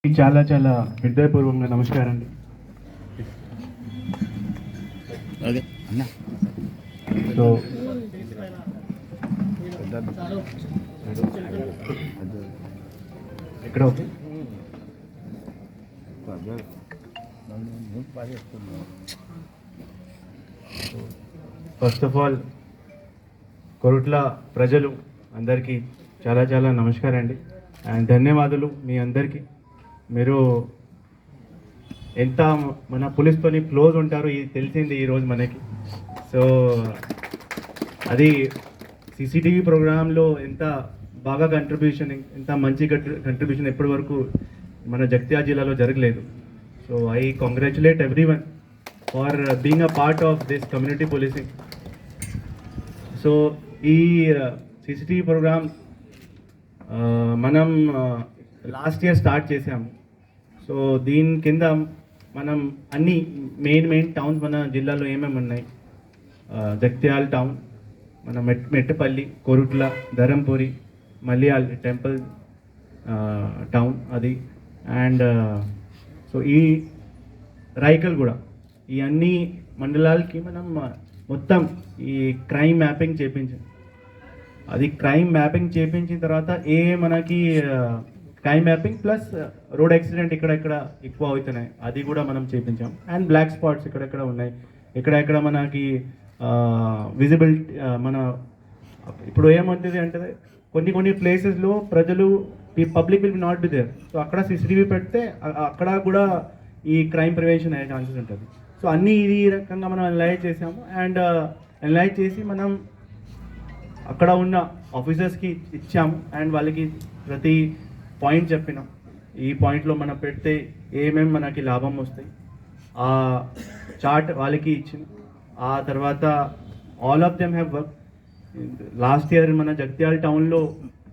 చాలా చాలా హృదయపూర్వకంగా నమస్కారం అండి. సో ఎక్కడ ఫస్ట్ ఆఫ్ ఆల్ కొరుట్ల ప్రజలు అందరికీ చాలా చాలా నమస్కారం అండి అండ్ ధన్యవాదాలు మీ అందరికీ. మీరు ఎంత మన పోలీస్తోని క్లోజ్ ఉంటారు ఇది తెలిసింది ఈరోజు మనకి. సో అది సీసీటీవీ ప్రోగ్రాంలో ఎంత బాగా కంట్రిబ్యూషన్, ఎంత మంచి కంట్రిబ్యూషన్ ఎప్పటి వరకు మన జగిత్యాల జిల్లాలో జరగలేదు. So I congratulate everyone for being a part of this community policing. So ఈ సీసీటీవీ ప్రోగ్రామ్ మనం లాస్ట్ ఇయర్ స్టార్ట్ చేసాము. సో దీని కింద మనం అన్ని మెయిన్ టౌన్స్ మన జిల్లాలో ఏమేమి ఉన్నాయి, జగిత్యాల టౌన్, మన మెట్టపల్లి, కొరుట్ల, ధరంపూరి, మల్యాల్ టెంపుల్ టౌన్ అది, అండ్ సో ఈ రాయకల్ కూడా, ఈ అన్ని మండలాలకి మనం మొత్తం ఈ క్రైమ్ మ్యాపింగ్ చేయించాం. అది క్రైమ్ మ్యాపింగ్ చేయించిన తర్వాత మనకి crime mapping plus road accident ఇక్కడెక్కడ ఎక్కువ అవుతున్నాయి అది కూడా మనం చేయించాం. అండ్ బ్లాక్ స్పాట్స్ ఇక్కడెక్కడ ఉన్నాయి, ఎక్కడెక్కడ మనకి విజిబిలిటీ మన ఇప్పుడు ఏమవుతుంది అంటే కొన్ని ప్లేసెస్లో ప్రజలు public will not be there. So అక్కడ సీసీటీవీ పెడితే అక్కడ కూడా ఈ క్రైమ్ ప్రివెన్షన్ అయ్యే ఛాన్సెస్ ఉంటుంది. సో అన్నీ ఈ రకంగా మనం అనలైజ్ చేసాము. అండ్ అనలైజ్ చేసి మనం అక్కడ ఉన్న ఆఫీసర్స్కి ఇచ్చాము అండ్ వాళ్ళకి ప్రతి పాయింట్ చెప్పినాం. ఈ పాయింట్లో మనం పెడితే ఏమేమి మనకి లాభం వస్తాయి ఆ చార్ట్ వాళ్ళకి ఇచ్చింది. ఆ తర్వాత all of them have work. Last year మన జగిత్యాల టౌన్లో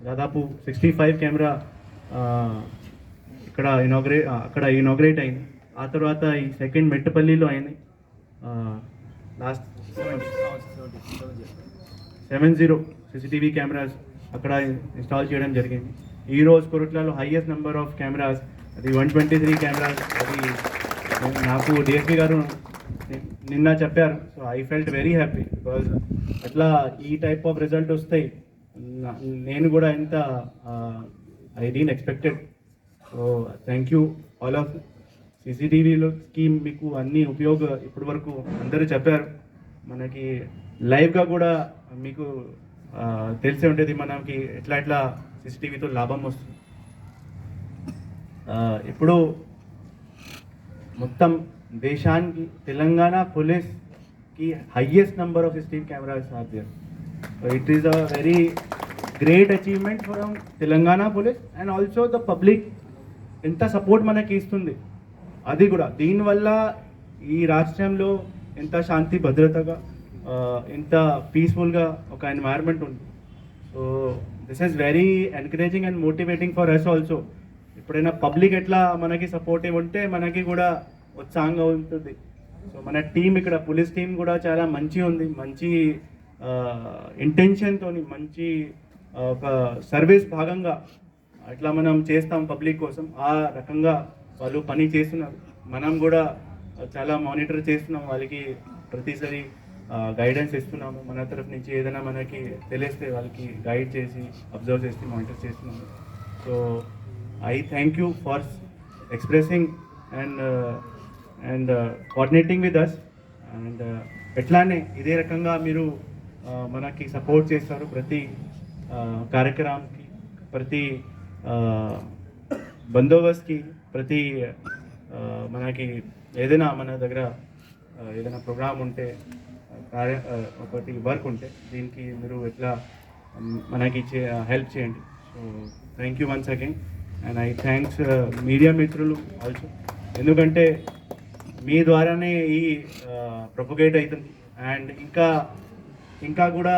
దాదాపు 65 కెమెరా అక్కడ ఇనాగ్రేట్ అయింది. ఆ తర్వాత ఈ సెకండ్ మెట్టపల్లిలో అయింది. లాస్ట్ 70 సీసీటీవీ కెమెరాస్ అక్కడ ఇన్స్టాల్ చేయడం జరిగింది. ఈరోజు కొరుట్లలో హైయెస్ట్ నెంబర్ ఆఫ్ కెమెరాస్, అది 123 కెమెరాస్. అది నాకు డిఎస్పీ గారు నిన్న చెప్పారు. So I felt very happy because అట్లా ఈ టైప్ ఆఫ్ రిజల్ట్ వస్తాయి నేను కూడా ఎంత I didn't expected. So thank you all of. సీసీటీవీలోకి మీకు అన్ని ఇప్పటి వరకు అందరూ చెప్పారు. మనకి లైవ్గా కూడా మీకు తెలిసే ఉంటుంది మనకి ఎట్లా సీసీటీవీతో లాభం వస్తుంది. ఇప్పుడు మొత్తం దేశానికి తెలంగాణ పోలీస్కి highest number of CCTV cameras are there. So it is a very great achievement from Telangana police and also the public ఎంత సపోర్ట్ మనకి ఇస్తుంది అది కూడా. దీనివల్ల ఈ రాష్ట్రంలో ఎంత శాంతి భద్రతగా ఎంత పీస్ఫుల్గా ఒక ఎన్వైర్న్మెంట్ ఉంది. So this is very encouraging and motivating for us also. ఎప్పుడైనా పబ్లిక్ ఎట్లా మనకి సపోర్టివ్ ఉంటే మనకి కూడా ఉత్సాహంగా ఉంటుంది. సో మన టీం ఇక్కడ పోలీస్ టీం కూడా చాలా మంచిగా ఉంది, మంచి ఇంటెన్షన్తో, మంచి ఒక సర్వీస్ భాగంగా అట్లా మనం చేస్తాం పబ్లిక్ కోసం. ఆ రకంగా వాళ్ళు పని చేస్తున్నారు. మనం కూడా చాలా మానిటర్ చేస్తున్నాం, వాళ్ళకి ప్రతిసారి గైడెన్స్ ఇస్తున్నాము. మన తరఫు నుంచి ఏదైనా మనకి తెలిస్తే వాళ్ళకి గైడ్ చేసి అబ్జర్వ్ చేసి మానిటర్ చేస్తున్నాము. So I thank you for expressing and coordinating with us. And ఎట్లానే ఇదే రకంగా మీరు మనకి సపోర్ట్ చేస్తారు ప్రతి కార్యక్రమానికి, ప్రతి బందోబస్తుకి, ప్రతి మనకి ఏదైనా మన దగ్గర ఏదైనా ప్రోగ్రామ్ ఉంటే, ఒకటి వర్క్ ఉంటే దీనికి మీరు ఎట్లా మనకి హెల్ప్ చేయండి. So thank you once again. And I thanks media మిత్రులు ఆల్సో, ఎందుకంటే మీ ద్వారానే ఈ ప్రొపగేట్ అవుతుంది. అండ్ ఇంకా కూడా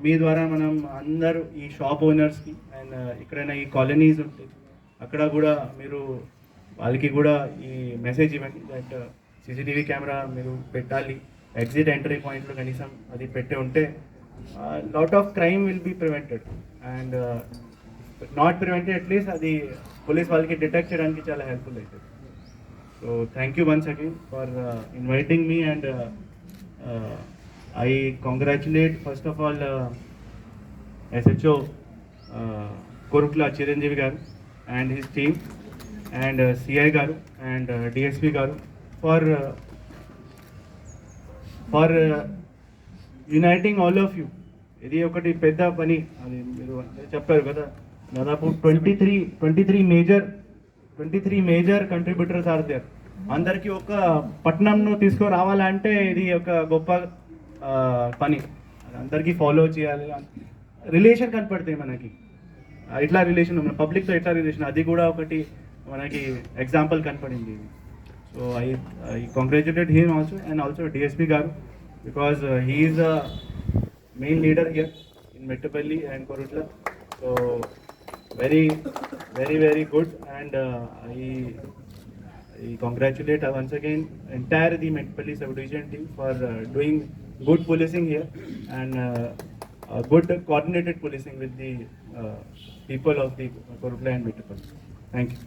మీ ద్వారా మనం అందరూ ఈ షాప్ ఓనర్స్కి అండ్ ఎక్కడైనా ఈ కాలనీస్ ఉంటాయి అక్కడ కూడా మీరు వాళ్ళకి కూడా ఈ మెసేజ్ ఇవ్వండి దట్ సీసీటీవీ కెమెరా మీరు పెట్టాలి. ఎగ్జిట్ ఎంట్రీ పాయింట్లో కనీసం అది పెట్టి ఉంటే lot of crime will be prevented. And not prevent at least అది పోలీస్ వాళ్ళకి డిటెక్ట్ చేయడానికి చాలా హెల్ప్ఫుల్ అవుతుంది. So thank you once again for inviting me and I congratulate first of all SHO Korutla Chiranjeevi garu and his team and CI garu and DSP garu for uniting all of you. ఇది ఒకటి పెద్ద పని. అది మీరు చెప్పారు కదా, దాదాపు 23 major contributors are there. అందరికీ ఒక పట్టణంను తీసుకురావాలంటే ఇది ఒక గొప్ప పని. అందరికీ ఫాలో చేయాలి, రిలేషన్ కనపడతాయి మనకి. ఇట్లా రిలేషన్ పబ్లిక్తో ఎట్లా రిలేషన్, అది కూడా ఒకటి మనకి ఎగ్జాంపుల్ కనపడింది. So I congratulate him also and also DSP గారు, because he is a main leader here in Mettupalli and Korutla. So very good, and I congratulate once again entire the Mettupalli subdivision team for doing good policing here and good coordinated policing with the people of the Korutla and Mettupalli. Thank you.